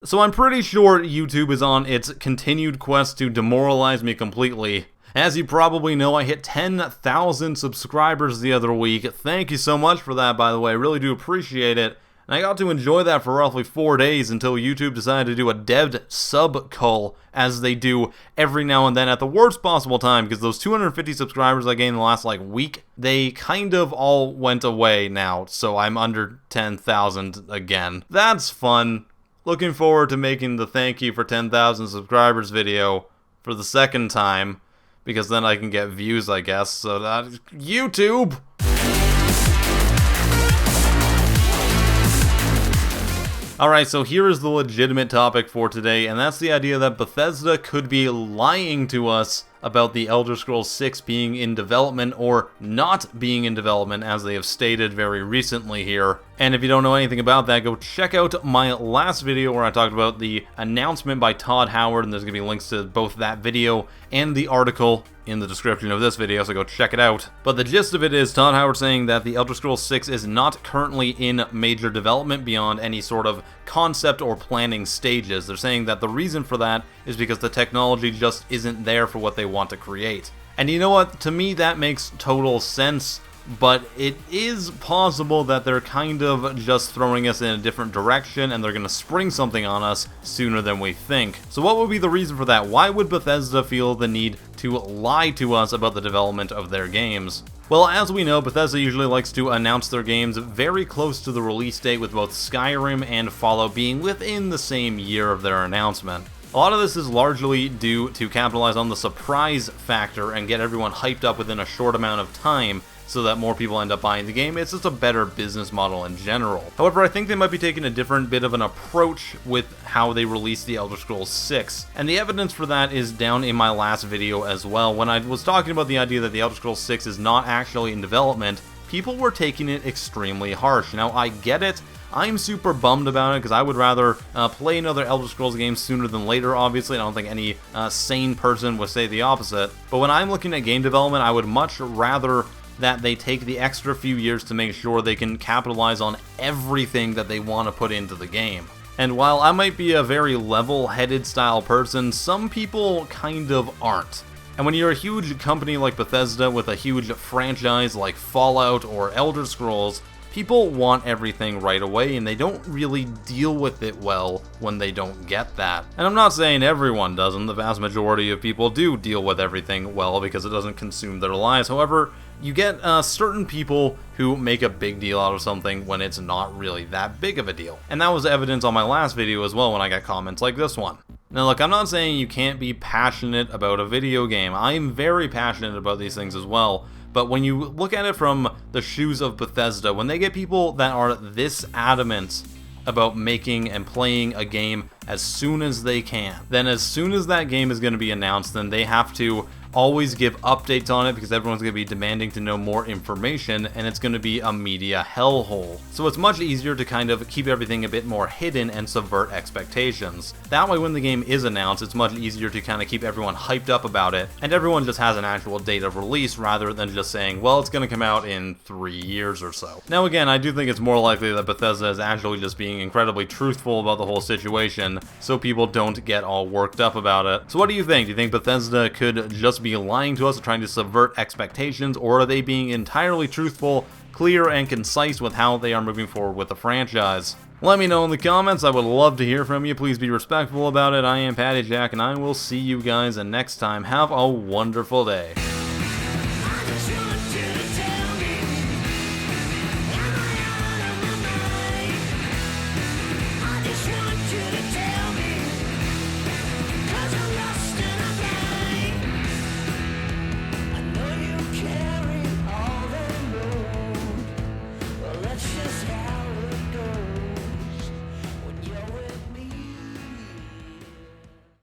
So I'm pretty sure YouTube is on its continued quest to demoralize me completely. As you probably know, I hit 10,000 subscribers the other week. Thank you so much for that, by the way. I really do appreciate it. And I got to enjoy that for roughly 4 days until YouTube decided to do a dev'd sub cull, as they do every now and then at the worst possible time, because those 250 subscribers I gained in the last week, they kind of all went away now, so I'm under 10,000 again. That's fun. Looking forward to making the thank you for 10,000 subscribers video for the second time, because then I can get views, I guess. So that YouTube! Alright, so here is the legitimate topic for today, and that's the idea that Bethesda could be lying to us about the Elder Scrolls 6 being in development or not being in development, as they have stated very recently here. And if you don't know anything about that, go check out my last video where I talked about the announcement by Todd Howard, and there's going to be links to both that video and the article in the description of this video, so go check it out. But the gist of it is Todd Howard saying that the Elder Scrolls 6 is not currently in major development beyond any sort of concept or planning stages. They're saying that the reason for that is because the technology just isn't there for what they want to create. And you know what? To me, that makes total sense. But it is possible that they're kind of just throwing us in a different direction and they're going to spring something on us sooner than we think. So what would be the reason for that? Why would Bethesda feel the need to lie to us about the development of their games? Well, as we know, Bethesda usually likes to announce their games very close to the release date, with both Skyrim and Fallout being within the same year of their announcement. A lot of this is largely due to capitalize on the surprise factor and get everyone hyped up within a short amount of time, so that more people end up buying the game. It's just a better business model in general. However, I think they might be taking a different bit of an approach with how they released the Elder Scrolls 6. And the evidence for that is down in my last video as well. When I was talking about the idea that the Elder Scrolls 6 is not actually in development, people were taking it extremely harsh. Now, I get it. I'm super bummed about it because I would rather play another Elder Scrolls game sooner than later, obviously. I don't think any sane person would say the opposite. But when I'm looking at game development, I would much rather that they take the extra few years to make sure they can capitalize on everything that they want to put into the game. And while I might be a very level-headed style person, some people kind of aren't. And when you're a huge company like Bethesda with a huge franchise like Fallout or Elder Scrolls, people want everything right away, and they don't really deal with it well when they don't get that. And I'm not saying everyone doesn't. The vast majority of people do deal with everything well because it doesn't consume their lives. However, you get certain people who make a big deal out of something when it's not really that big of a deal. And that was evidence on my last video as well when I got comments like this one. Now look, I'm not saying you can't be passionate about a video game. I'm very passionate about these things as well. But when you look at it from the shoes of Bethesda, when they get people that are this adamant about making and playing a game as soon as they can, then as soon as that game is going to be announced, then they have to always give updates on it because everyone's going to be demanding to know more information, and it's going to be a media hellhole. So it's much easier to kind of keep everything a bit more hidden and subvert expectations. That way when the game is announced, it's much easier to kind of keep everyone hyped up about it, and everyone just has an actual date of release rather than just saying, well, it's going to come out in 3 years or so. Now again, I do think it's more likely that Bethesda is actually just being incredibly truthful about the whole situation, so people don't get all worked up about it. So what do you think? Do you think Bethesda could just be lying to us or trying to subvert expectations, or are they being entirely truthful, clear, and concise with how they are moving forward with the franchise? Let me know in the comments. I would love to hear from you. Please be respectful about it. I am PattyJack, and I will see you guys next time. Have a wonderful day.